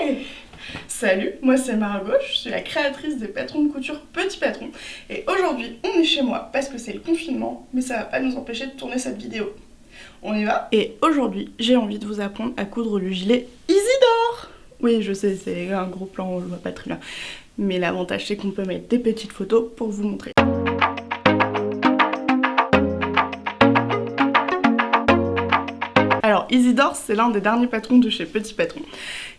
Hey! Salut, moi c'est Margot, je suis la créatrice des patrons de couture Petit Patron et aujourd'hui on est chez moi parce que c'est le confinement mais ça va pas nous empêcher de tourner cette vidéo. On y va? Et aujourd'hui j'ai envie de vous apprendre à coudre le gilet Isidore. Oui je sais c'est un gros plan, on le voit pas très bien, mais l'avantage c'est qu'on peut mettre des petites photos pour vous montrer. Alors Isidore c'est l'un des derniers patrons de chez Petit Patron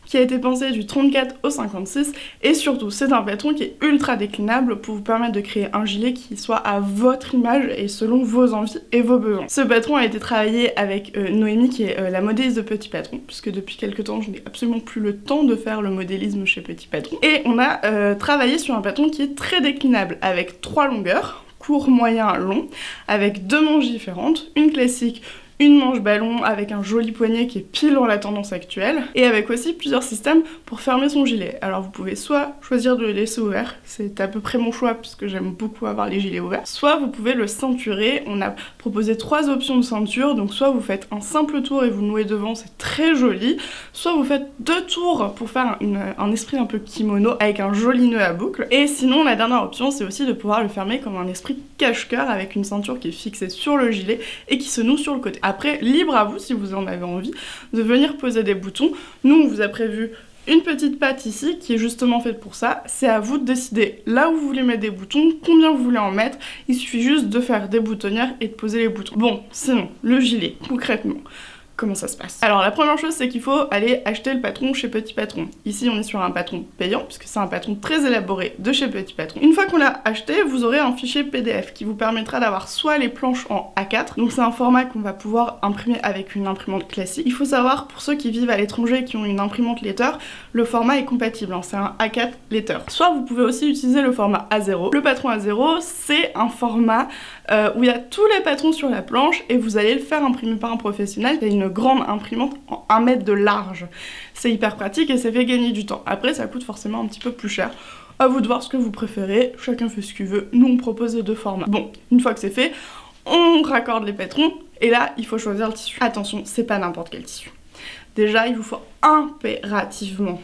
qui a été pensé du 34 au 56 et surtout c'est un patron qui est ultra déclinable pour vous permettre de créer un gilet qui soit à votre image et selon vos envies et vos besoins. Ce patron a été travaillé avec Noémie qui est la modéliste de Petit Patron puisque depuis quelques temps je n'ai absolument plus le temps de faire le modélisme chez Petit Patron et on a travaillé sur un patron qui est très déclinable avec 3 longueurs, court, moyen, long, avec 2 manches différentes, une classique, une manche ballon avec un joli poignet qui est pile dans la tendance actuelle et avec aussi plusieurs systèmes pour fermer son gilet. Alors vous pouvez soit choisir de le laisser ouvert, c'est à peu près mon choix puisque j'aime beaucoup avoir les gilets ouverts, soit vous pouvez le ceinturer. On a proposé 3 options de ceinture, donc soit vous faites un simple tour et vous nouez devant, c'est très joli, soit vous faites 2 tours pour faire un esprit un peu kimono avec un joli nœud à boucle, et sinon la dernière option c'est aussi de pouvoir le fermer comme un esprit cache-cœur avec une ceinture qui est fixée sur le gilet et qui se noue sur le côté. Après, libre à vous, si vous en avez envie, de venir poser des boutons. Nous, on vous a prévu une petite patte ici, qui est justement faite pour ça. C'est à vous de décider là où vous voulez mettre des boutons, combien vous voulez en mettre. Il suffit juste de faire des boutonnières et de poser les boutons. Bon, sinon, le gilet, concrètement, comment ça se passe? Alors la première chose c'est qu'il faut aller acheter le patron chez Petit Patron. Ici on est sur un patron payant puisque c'est un patron très élaboré de chez Petit Patron. Une fois qu'on l'a acheté, vous aurez un fichier PDF qui vous permettra d'avoir soit les planches en A4, donc c'est un format qu'on va pouvoir imprimer avec une imprimante classique. Il faut savoir pour ceux qui vivent à l'étranger et qui ont une imprimante Letter, le format est compatible, hein, c'est un A4 Letter. Soit vous pouvez aussi utiliser le format A0. Le patron A0 c'est un format où il y a tous les patrons sur la planche et vous allez le faire imprimer par un professionnel. Il y a une grande imprimante en 1 mètre de large. C'est hyper pratique et ça fait gagner du temps. Après ça coûte forcément un petit peu plus cher. À vous de voir ce que vous préférez, chacun fait ce qu'il veut. Nous on propose les 2 formats. Bon, une fois que c'est fait, on raccorde les patrons et là il faut choisir le tissu. Attention, c'est pas n'importe quel tissu. Déjà il vous faut impérativement,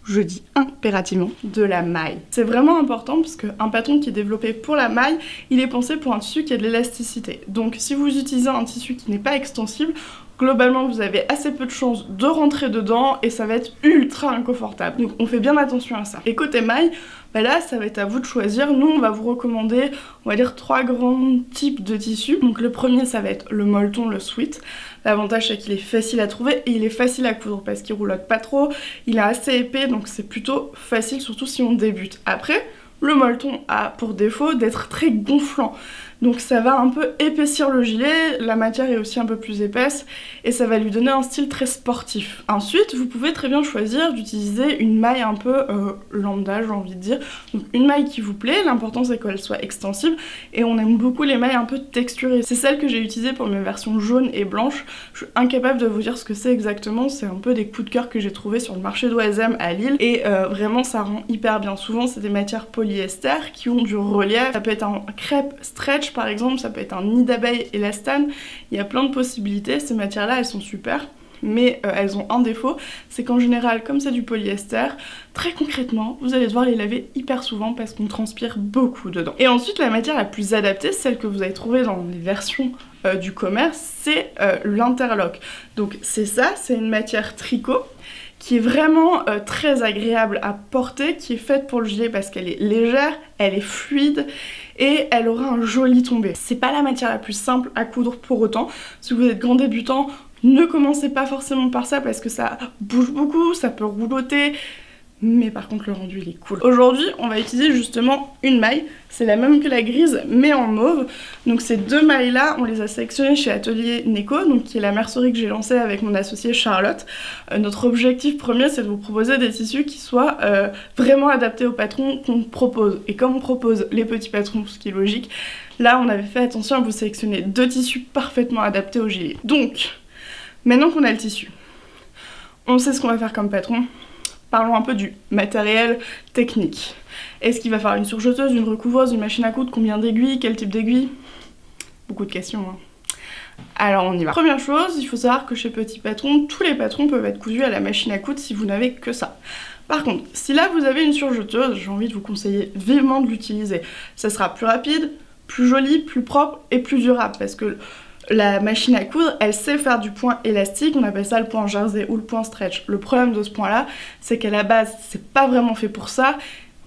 je dis impérativement, de la maille. C'est vraiment important parce qu'un patron qui est développé pour la maille, il est pensé pour un tissu qui a de l'élasticité. Donc si vous utilisez un tissu qui n'est pas extensible, globalement vous avez assez peu de chances de rentrer dedans et ça va être ultra inconfortable. Donc on fait bien attention à ça. Et côté maille, bah là ça va être à vous de choisir. Nous on va vous recommander, on va dire 3 grands types de tissus. Donc le premier ça va être le molleton, le sweat. L'avantage c'est qu'il est facile à trouver et il est facile à coudre parce qu'il roulotte pas trop, il est assez épais donc c'est plutôt facile surtout si on débute. Après, le molleton a pour défaut d'être très gonflant. Donc ça va un peu épaissir le gilet, la matière est aussi un peu plus épaisse et ça va lui donner un style très sportif. Ensuite, vous pouvez très bien choisir d'utiliser une maille un peu lambda, j'ai envie de dire. Donc une maille qui vous plaît, l'important c'est qu'elle soit extensible et on aime beaucoup les mailles un peu texturées. C'est celle que j'ai utilisée pour mes versions jaunes et blanches. Je suis incapable de vous dire ce que c'est exactement, c'est un peu des coups de cœur que j'ai trouvés sur le marché d'Oisem à Lille et vraiment ça rend hyper bien. Souvent c'est des matières polyester qui ont du relief, ça peut être un crêpe stretch par exemple, ça peut être un nid d'abeille élastane, il y a plein de possibilités. Ces matières là elles sont super mais elles ont un défaut, c'est qu'en général comme c'est du polyester, très concrètement vous allez devoir les laver hyper souvent parce qu'on transpire beaucoup dedans. Et ensuite la matière la plus adaptée, celle que vous avez trouvée dans les versions du commerce, c'est l'interlock. Donc c'est ça, c'est une matière tricot qui est vraiment très agréable à porter, qui est faite pour le gilet parce qu'elle est légère, elle est fluide et elle aura un joli tombé. C'est pas la matière la plus simple à coudre pour autant. Si vous êtes grand débutant, ne commencez pas forcément par ça parce que ça bouge beaucoup, ça peut roulotter. Mais par contre le rendu il est cool. Aujourd'hui on va utiliser justement une maille, c'est la même que la grise mais en mauve. Donc ces 2 mailles là on les a sélectionnées chez Atelier Neko, donc qui est la mercerie que j'ai lancée avec mon associée Charlotte. Notre objectif premier c'est de vous proposer des tissus qui soient vraiment adaptés au patron qu'on propose. Et comme on propose les petits patrons, ce qui est logique, là on avait fait attention à vous sélectionner 2 tissus parfaitement adaptés au gilet. Donc maintenant qu'on a le tissu, on sait ce qu'on va faire comme patron. Parlons un peu du matériel technique. Est-ce qu'il va falloir une surjeteuse, une recouvreuse, une machine à coudre, combien d'aiguilles, quel type d'aiguille? Beaucoup de questions, hein. Alors on y va. Première chose, il faut savoir que chez Petit Patron, tous les patrons peuvent être cousus à la machine à coudre si vous n'avez que ça. Par contre, si là vous avez une surjeteuse, j'ai envie de vous conseiller vivement de l'utiliser. Ça sera plus rapide, plus joli, plus propre et plus durable parce que la machine à coudre, elle sait faire du point élastique, on appelle ça le point jersey ou le point stretch. Le problème de ce point-là, c'est qu'à la base, c'est pas vraiment fait pour ça,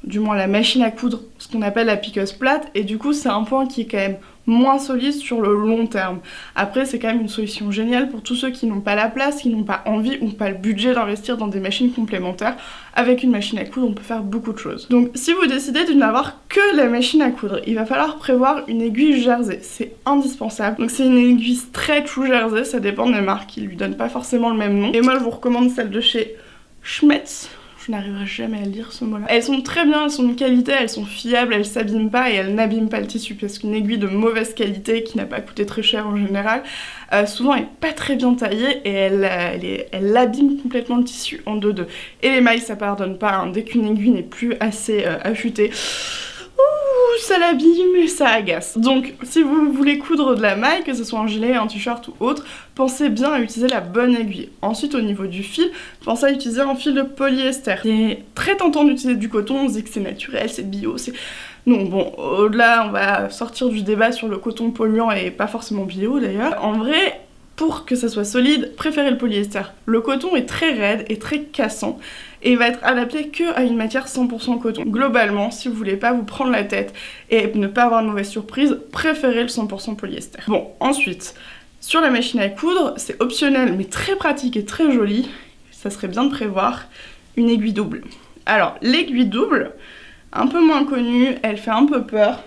du moins la machine à coudre, ce qu'on appelle la piqueuse plate, et du coup c'est un point qui est quand même moins solide sur le long terme. Après c'est quand même une solution géniale pour tous ceux qui n'ont pas la place, qui n'ont pas envie ou pas le budget d'investir dans des machines complémentaires. Avec une machine à coudre on peut faire beaucoup de choses. Donc si vous décidez de n'avoir que la machine à coudre, il va falloir prévoir une aiguille jersey, c'est indispensable. Donc c'est une aiguille stretch ou jersey, ça dépend des marques, ils lui donnent pas forcément le même nom. Et moi je vous recommande celle de chez Schmetz. Je n'arriverai jamais à lire ce mot-là. Elles sont très bien, elles sont de qualité, elles sont fiables, elles s'abîment pas et elles n'abîment pas le tissu parce qu'une aiguille de mauvaise qualité qui n'a pas coûté très cher en général, souvent elle est pas très bien taillée et elle abîme complètement le tissu en 2-2. Et les mailles ça pardonne pas, hein. Dès qu'une aiguille n'est plus assez affûtée, ça l'abîme et ça agace. Donc si vous voulez coudre de la maille, que ce soit un gilet, un t-shirt ou autre, pensez bien à utiliser la bonne aiguille. Ensuite au niveau du fil, pensez à utiliser un fil de polyester. C'est très tentant d'utiliser du coton, on se dit que c'est naturel, c'est bio, c'est... Non, bon, au-delà, on va sortir du débat sur le coton polluant et pas forcément bio d'ailleurs. En vrai, pour que ça soit solide, préférez le polyester. Le coton est très raide et très cassant et va être adapté que à une matière 100% coton. Globalement, si vous voulez pas vous prendre la tête et ne pas avoir de mauvaise surprise, préférez le 100% polyester. Bon, ensuite, sur la machine à coudre, c'est optionnel mais très pratique et très joli, ça serait bien de prévoir une aiguille double. Alors, l'aiguille double, un peu moins connue, elle fait un peu peur,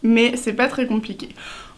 mais c'est pas très compliqué.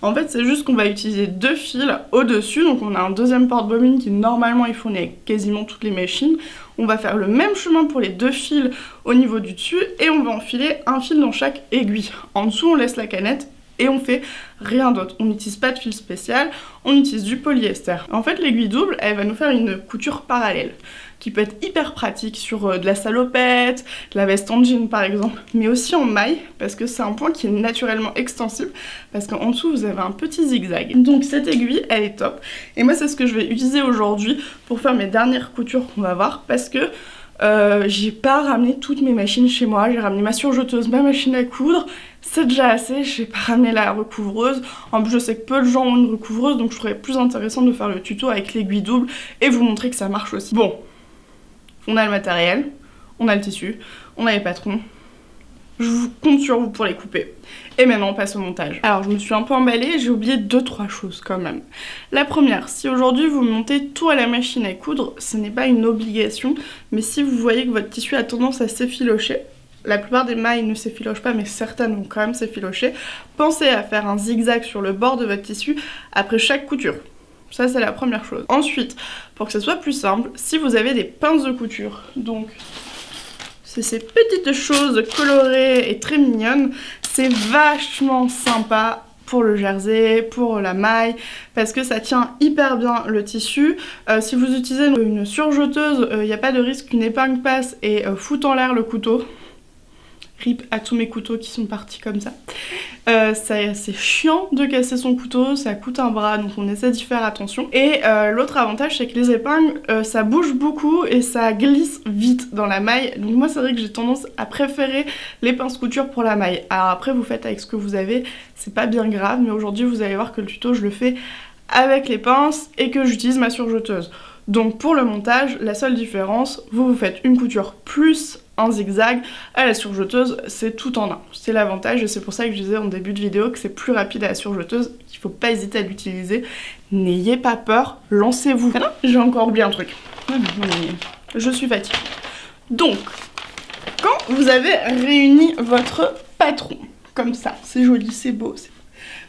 En fait, c'est juste qu'on va utiliser 2 fils au-dessus, donc on a un deuxième porte-bobine qui normalement est fourni avec quasiment toutes les machines. On va faire le même chemin pour les 2 fils au niveau du dessus et on va enfiler un fil dans chaque aiguille. En dessous, on laisse la canette et on fait rien d'autre. On n'utilise pas de fil spécial, on utilise du polyester. En fait, l'aiguille double, elle va nous faire une couture parallèle qui peut être hyper pratique sur de la salopette, de la veste en jean par exemple, mais aussi en maille, parce que c'est un point qui est naturellement extensible, parce qu'en dessous vous avez un petit zigzag. Donc cette aiguille, elle est top, et moi c'est ce que je vais utiliser aujourd'hui pour faire mes dernières coutures qu'on va voir, parce que j'ai pas ramené toutes mes machines chez moi, j'ai ramené ma surjeteuse, ma machine à coudre, c'est déjà assez, j'ai pas ramené la recouvreuse. En plus je sais que peu de gens ont une recouvreuse, donc je trouverais plus intéressant de faire le tuto avec l'aiguille double et vous montrer que ça marche aussi. Bon, on a le matériel, on a le tissu, on a les patrons. Je vous compte sur vous pour les couper. Et maintenant on passe au montage. Alors je me suis un peu emballée, j'ai oublié 2-3 choses quand même. La première, si aujourd'hui vous montez tout à la machine à coudre, ce n'est pas une obligation, mais si vous voyez que votre tissu a tendance à s'effilocher, la plupart des mailles ne s'effilochent pas mais certaines vont quand même s'effilocher, pensez à faire un zigzag sur le bord de votre tissu après chaque couture. Ça c'est la première chose. Ensuite, pour que ce soit plus simple, si vous avez des pinces de couture, donc c'est ces petites choses colorées et très mignonnes, c'est vachement sympa pour le jersey, pour la maille, parce que ça tient hyper bien le tissu. Si vous utilisez une surjeteuse, il n'y a pas de risque qu'une épingle passe et foute en l'air le couteau. Rip à tous mes couteaux qui sont partis comme ça. C'est chiant de casser son couteau, ça coûte un bras, donc on essaie d'y faire attention. Et l'autre avantage, c'est que les épingles, ça bouge beaucoup et ça glisse vite dans la maille. Donc moi, c'est vrai que j'ai tendance à préférer les pinces couture pour la maille. Alors après, vous faites avec ce que vous avez, c'est pas bien grave, mais aujourd'hui, vous allez voir que le tuto, je le fais avec les pinces et que j'utilise ma surjeteuse. Donc pour le montage, la seule différence, vous faites une couture plus un zigzag, à la surjeteuse c'est tout en un. C'est l'avantage et c'est pour ça que je disais en début de vidéo que c'est plus rapide à la surjeteuse, qu'il faut pas hésiter à l'utiliser. N'ayez pas peur, lancez-vous. Ah non, j'ai encore oublié un truc. Je suis fatiguée. Donc, quand vous avez réuni votre patron, comme ça, c'est joli, c'est beau,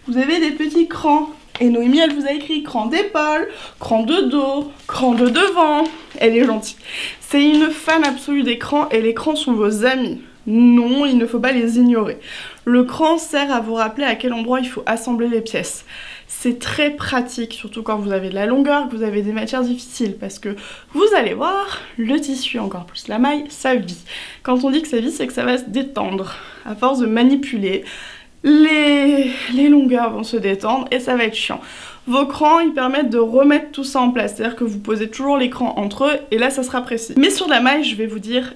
vous avez des petits crans. Et Noémie, elle vous a écrit cran d'épaule, cran de dos, cran de devant. Elle est gentille. C'est une fan absolue des crans et les crans sont vos amis. Non, il ne faut pas les ignorer. Le cran sert à vous rappeler à quel endroit il faut assembler les pièces. C'est très pratique, surtout quand vous avez de la longueur, que vous avez des matières difficiles, parce que vous allez voir, le tissu, encore plus la maille, ça vit. Quand on dit que ça vit, c'est que ça va se détendre. À force de manipuler, les longueurs vont se détendre et ça va être chiant. Vos crans, ils permettent de remettre tout ça en place, c'est-à-dire que vous posez toujours les crans entre eux et là ça sera précis. Mais sur la maille, je vais vous dire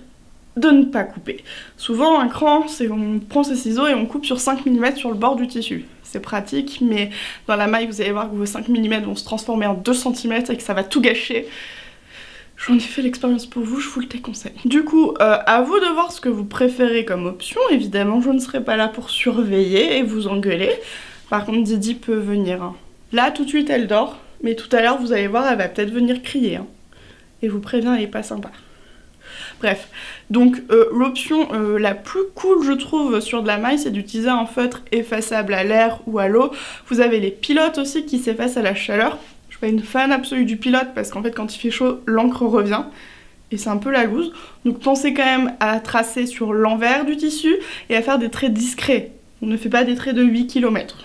de ne pas couper. Souvent un cran, c'est on prend ses ciseaux et on coupe sur 5 mm sur le bord du tissu. C'est pratique, mais dans la maille, vous allez voir que vos 5 mm vont se transformer en 2 cm et que ça va tout gâcher. J'en ai fait l'expérience pour vous, je vous le déconseille. Du coup, à vous de voir ce que vous préférez comme option. Évidemment, je ne serai pas là pour surveiller et vous engueuler. Par contre, Didi peut venir. Hein. Là, tout de suite, elle dort. Mais tout à l'heure, vous allez voir, elle va peut-être venir crier. Hein. Et vous préviens, elle est pas sympa. Bref, donc l'option la plus cool, je trouve, sur de la maille, c'est d'utiliser un feutre effaçable à l'air ou à l'eau. Vous avez les pilotes aussi qui s'effacent à la chaleur. Je suis pas une fan absolue du pilote parce qu'en fait quand il fait chaud, l'encre revient et c'est un peu la loose. Donc pensez quand même à tracer sur l'envers du tissu et à faire des traits discrets. On ne fait pas des traits de 8 km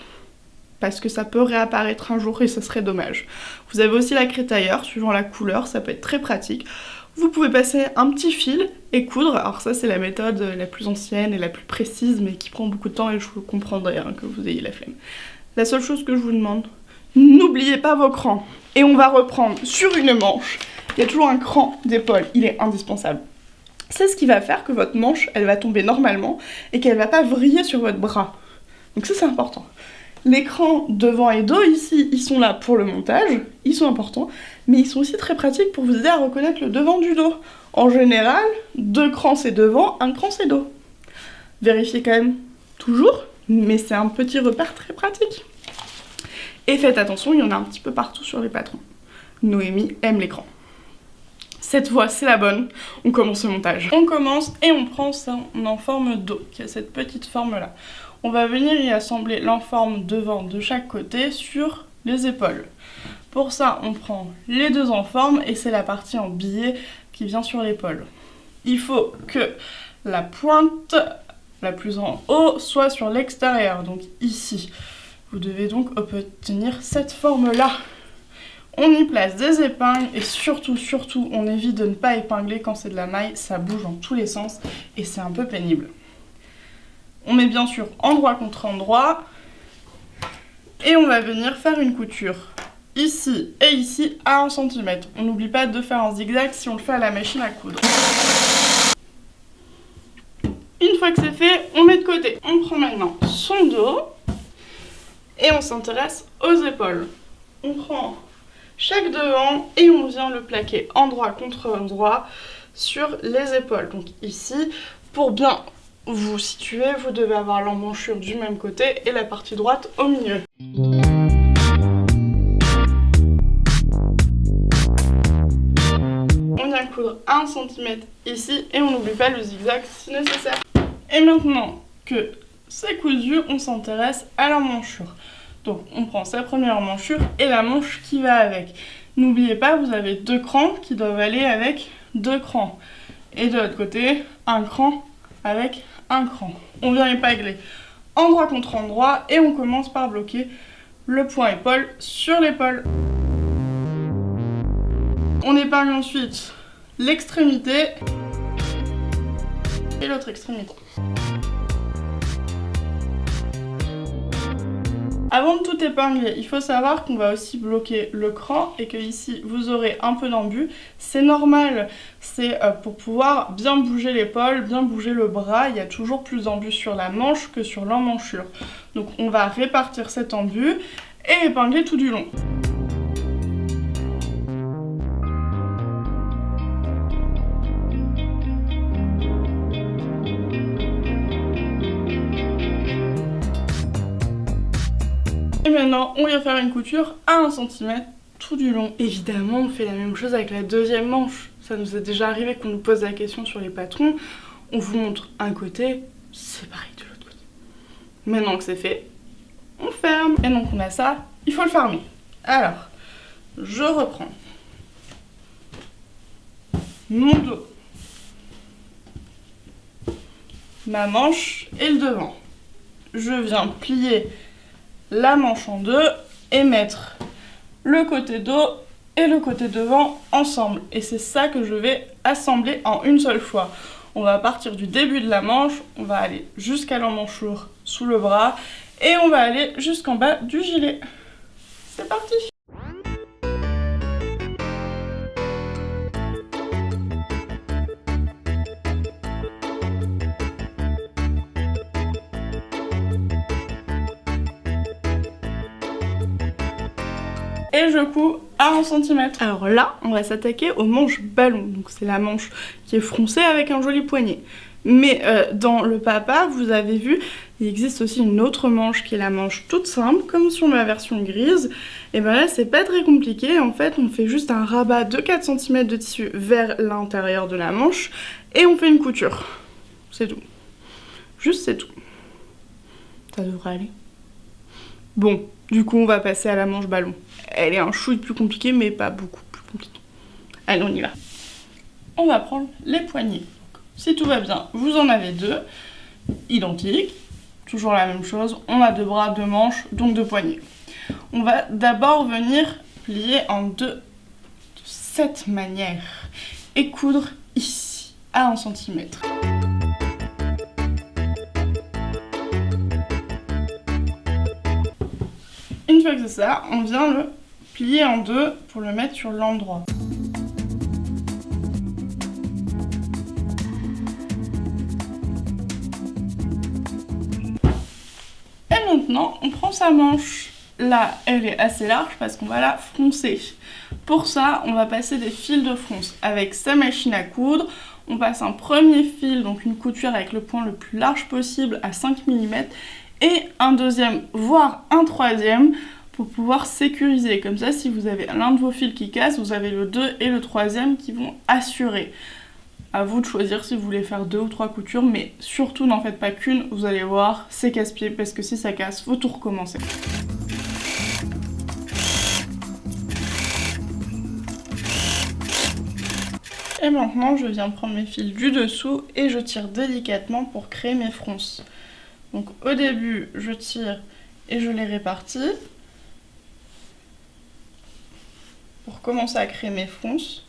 parce que ça peut réapparaître un jour et ce serait dommage. Vous avez aussi la crétailleur, suivant la couleur, ça peut être très pratique. Vous pouvez passer un petit fil et coudre. Alors ça c'est la méthode la plus ancienne et la plus précise mais qui prend beaucoup de temps et je vous comprendrai hein, que vous ayez la flemme. La seule chose que je vous demande, n'oubliez pas vos crans. Et on va reprendre sur une manche. Il y a toujours un cran d'épaule, il est indispensable. C'est ce qui va faire que votre manche, elle va tomber normalement et qu'elle va pas vriller sur votre bras. Donc ça c'est important. Les crans devant et dos ici, ils sont là pour le montage, ils sont importants, mais ils sont aussi très pratiques pour vous aider à reconnaître le devant du dos. En général, 2 crans c'est devant, 1 cran c'est dos. Vérifiez quand même toujours, mais c'est un petit repère très pratique. Et faites attention, il y en a un petit peu partout sur les patrons. Noémie aime l'écran. Cette fois, c'est la bonne. On commence le montage. On commence et on prend ça en forme d'O, qui a cette petite forme-là. On va venir y assembler l'enforme devant de chaque côté sur les épaules. Pour ça, on prend les 2 enformes et c'est la partie en billet qui vient sur l'épaule. Il faut que la pointe la plus en haut soit sur l'extérieur, donc ici. Vous devez donc obtenir cette forme-là. On y place des épingles et surtout, on évite de ne pas épingler quand c'est de la maille, ça bouge dans tous les sens et c'est un peu pénible. On met bien sûr endroit contre endroit et on va venir faire une couture ici et ici à 1 cm. On n'oublie pas de faire un zigzag si on le fait à la machine à coudre. Une fois que c'est fait, on met de côté. On prend maintenant son dos. Et on s'intéresse aux épaules. On prend chaque devant et on vient le plaquer endroit contre endroit sur les épaules. Donc ici, pour bien vous situer, vous devez avoir l'emmanchure du même côté et la partie droite au milieu. On vient coudre 1 cm ici et on n'oublie pas le zigzag si nécessaire. Et maintenant que c'est cousu, on s'intéresse à l'emmanchure. Donc on prend sa première emmanchure et la manche qui va avec. N'oubliez pas, vous avez 2 crans qui doivent aller avec 2 crans. Et de l'autre côté, un cran avec un cran. On vient épingler endroit contre endroit et on commence par bloquer le point épaule sur l'épaule. On épingle ensuite l'extrémité et l'autre extrémité. Avant de tout épingler, il faut savoir qu'on va aussi bloquer le cran et que ici vous aurez un peu d'embut. C'est normal, c'est pour pouvoir bien bouger l'épaule, bien bouger le bras. Il y a toujours plus d'embut sur la manche que sur l'emmanchure. Donc on va répartir cet embut et épingler tout du long. Et maintenant, on vient faire une couture à 1 cm tout du long. Évidemment, on fait la même chose avec la deuxième manche. Ça nous est déjà arrivé qu'on nous pose la question sur les patrons. On vous montre un côté, c'est pareil de l'autre côté. Maintenant que c'est fait, on ferme. Et donc on a ça, il faut le fermer. Alors, je reprends mon dos, ma manche et le devant. Je viens plier la manche en deux et mettre le côté dos et le côté devant ensemble. Et c'est ça que je vais assembler en une seule fois. On va partir du début de la manche, on va aller jusqu'à l'emmanchure sous le bras et on va aller jusqu'en bas du gilet. C'est parti! Et je couds à 1 cm. Alors là, on va s'attaquer aux manches ballon. Donc c'est la manche qui est froncée avec un joli poignet. Mais dans le papa, vous avez vu, il existe aussi une autre manche qui est la manche toute simple, comme sur ma version grise. Et ben là, c'est pas très compliqué. En fait, on fait juste un rabat de 4 cm de tissu vers l'intérieur de la manche et on fait une couture. C'est tout. Juste, c'est tout. Ça devrait aller. Bon, du coup, on va passer à la manche ballon. Elle est un chouille plus compliquée, mais pas beaucoup plus compliquée. Allez, on y va. On va prendre les poignets. Si tout va bien, vous en avez 2, identiques. Toujours la même chose, on a 2 bras, 2 manches, donc 2 poignets. On va d'abord venir plier en 2 de cette manière et coudre ici, à 1 cm. Une fois que c'est ça, on vient le plier en 2 pour le mettre sur l'endroit. Et maintenant, on prend sa manche. Là, elle est assez large parce qu'on va la froncer. Pour ça, on va passer des fils de fronce. Avec sa machine à coudre, on passe un premier fil, donc une couture avec le point le plus large possible à 5 mm, et un deuxième, voire un troisième, pour pouvoir sécuriser. Comme ça, si vous avez l'un de vos fils qui casse, vous avez le 2 et le troisième qui vont assurer. À vous de choisir si vous voulez faire 2 ou 3 coutures, mais surtout n'en faites pas qu'une, vous allez voir, c'est casse-pied, parce que si ça casse, faut tout recommencer. Et maintenant, je viens prendre mes fils du dessous et je tire délicatement pour créer mes fronces. Donc au début, je tire et je les répartis pour commencer à créer mes fronces.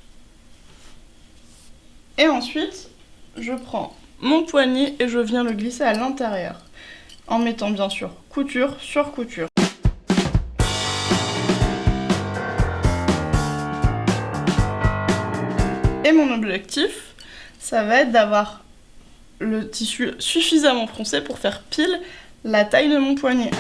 Et ensuite, je prends mon poignet et je viens le glisser à l'intérieur, en mettant bien sûr couture sur couture. Et mon objectif, ça va être d'avoir le tissu suffisamment froncé pour faire pile la taille de mon poignet.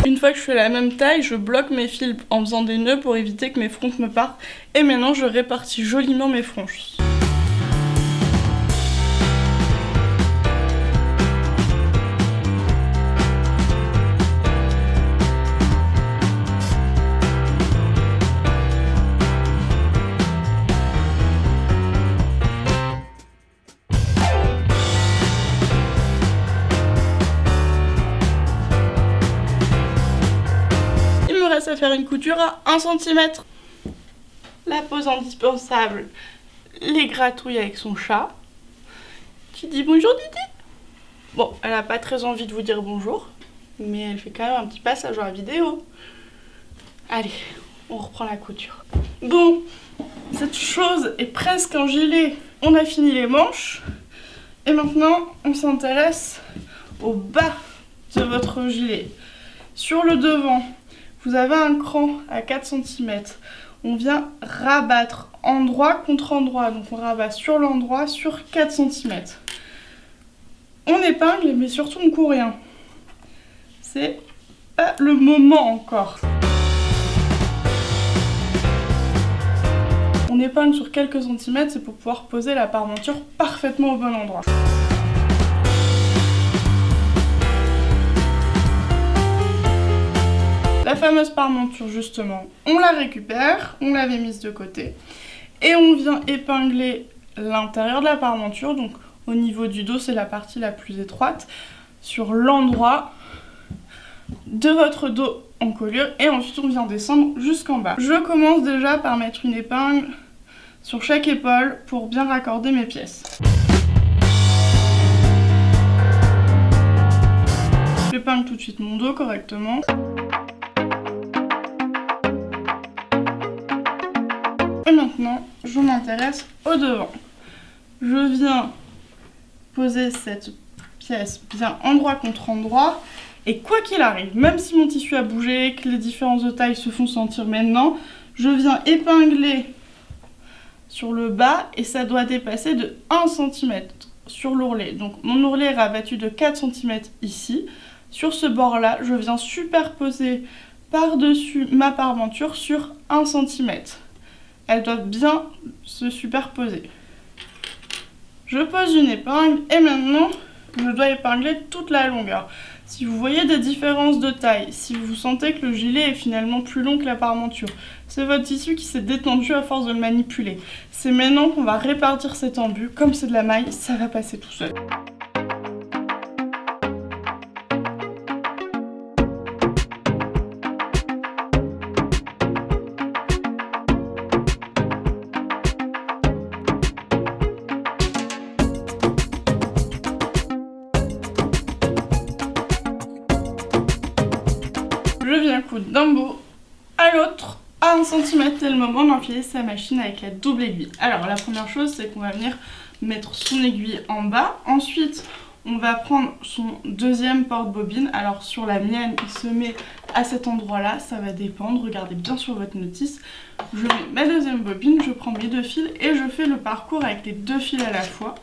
Une fois que je fais la même taille, je bloque mes fils en faisant des nœuds pour éviter que mes fronces me partent. Et maintenant, je répartis joliment mes fronces. À faire une couture à 1 cm. La pose indispensable, les gratouilles avec son chat qui dit bonjour Didi. Bon, elle n'a pas très envie de vous dire bonjour, mais elle fait quand même un petit passage dans la vidéo. Allez, on reprend la couture. Bon, cette chose est presque un gilet. On a fini les manches et maintenant on s'intéresse au bas de votre gilet. Sur le devant, vous avez un cran à 4 cm. On vient rabattre endroit contre endroit. Donc on rabat sur l'endroit sur 4 cm. On épingle, mais surtout on coud rien. C'est pas le moment encore. On épingle sur quelques centimètres, c'est pour pouvoir poser la parmenture parfaitement au bon endroit. La fameuse parmenture, justement, on la récupère, on l'avait mise de côté et on vient épingler l'intérieur de la parmenture, donc au niveau du dos, c'est la partie la plus étroite, sur l'endroit de votre dos en colure et ensuite on vient descendre jusqu'en bas. Je commence déjà par mettre une épingle sur chaque épaule pour bien raccorder mes pièces. J'épingle tout de suite mon dos correctement. Et maintenant, je m'intéresse au devant. Je viens poser cette pièce bien endroit contre endroit. Et quoi qu'il arrive, même si mon tissu a bougé, que les différences de taille se font sentir maintenant, je viens épingler sur le bas et ça doit dépasser de 1 cm sur l'ourlet. Donc mon ourlet est rabattu de 4 cm ici. Sur ce bord-là, je viens superposer par-dessus ma parmenture sur 1 cm. Elles doivent bien se superposer. Je pose une épingle et maintenant, je dois épingler toute la longueur. Si vous voyez des différences de taille, si vous sentez que le gilet est finalement plus long que la parmenture, c'est votre tissu qui s'est détendu à force de le manipuler. C'est maintenant qu'on va répartir cet embu. Comme c'est de la maille, ça va passer tout seul. Je viens coudre d'un bout à l'autre à 1 cm, c'est le moment d'enfiler sa machine avec la double aiguille. Alors la première chose, c'est qu'on va venir mettre son aiguille en bas. Ensuite, on va prendre son deuxième porte-bobine. Alors sur la mienne, il se met à cet endroit-là, ça va dépendre. Regardez bien sur votre notice. Je mets ma deuxième bobine, je prends mes 2 fils et je fais le parcours avec les 2 fils à la fois.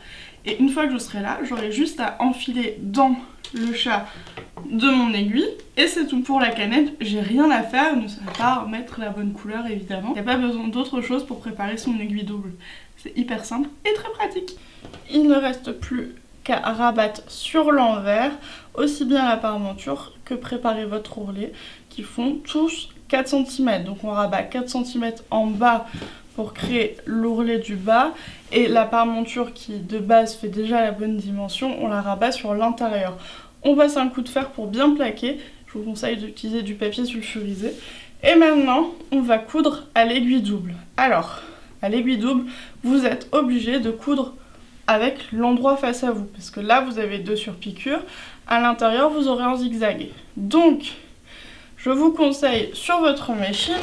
Et une fois que je serai là, j'aurai juste à enfiler dans le chat de mon aiguille et c'est tout pour la canette. J'ai rien à faire, ne serait pas remettre la bonne couleur évidemment. Il n'y a pas besoin d'autre chose pour préparer son aiguille double. C'est hyper simple et très pratique. Il ne reste plus qu'à rabattre sur l'envers aussi bien la parmenture que préparer votre ourlet qui font tous 4 cm. Donc on rabat 4 cm en bas pour créer l'ourlet du bas et la parmenture qui de base fait déjà la bonne dimension, on la rabat sur l'intérieur. On passe un coup de fer pour bien plaquer, je vous conseille d'utiliser du papier sulfurisé. Et maintenant, on va coudre à l'aiguille double. Alors, à l'aiguille double, vous êtes obligé de coudre avec l'endroit face à vous, parce que là vous avez 2 surpiqûres, à l'intérieur vous aurez un zigzag. Donc, je vous conseille sur votre machine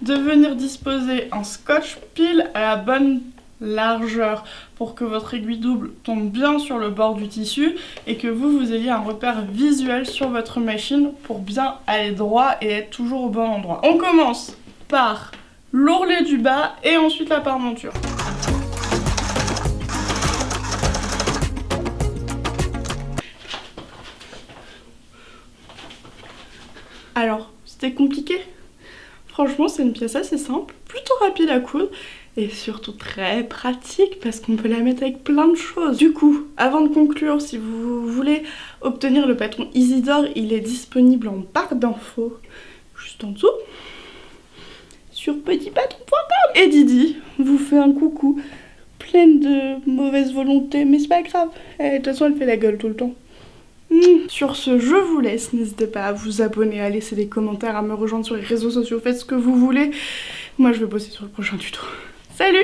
de venir disposer un scotch pile à la bonne largeur pour que votre aiguille double tombe bien sur le bord du tissu et que vous ayez un repère visuel sur votre machine pour bien aller droit et être toujours au bon endroit. On commence par l'ourlet du bas et ensuite la parmenture. Alors, c'était compliqué? Franchement, c'est une pièce assez simple, plutôt rapide à coudre et surtout très pratique parce qu'on peut la mettre avec plein de choses. Du coup, avant de conclure, si vous voulez obtenir le patron Isidore, il est disponible en barre d'infos juste en dessous sur petitpatron.com. Et Didi vous fait un coucou pleine de mauvaise volonté, mais c'est pas grave. De toute façon, elle fait la gueule tout le temps. Sur ce, je vous laisse. N'hésitez pas à vous abonner, à laisser des commentaires, à me rejoindre sur les réseaux sociaux. Faites ce que vous voulez. Moi, je vais bosser sur le prochain tuto. Salut!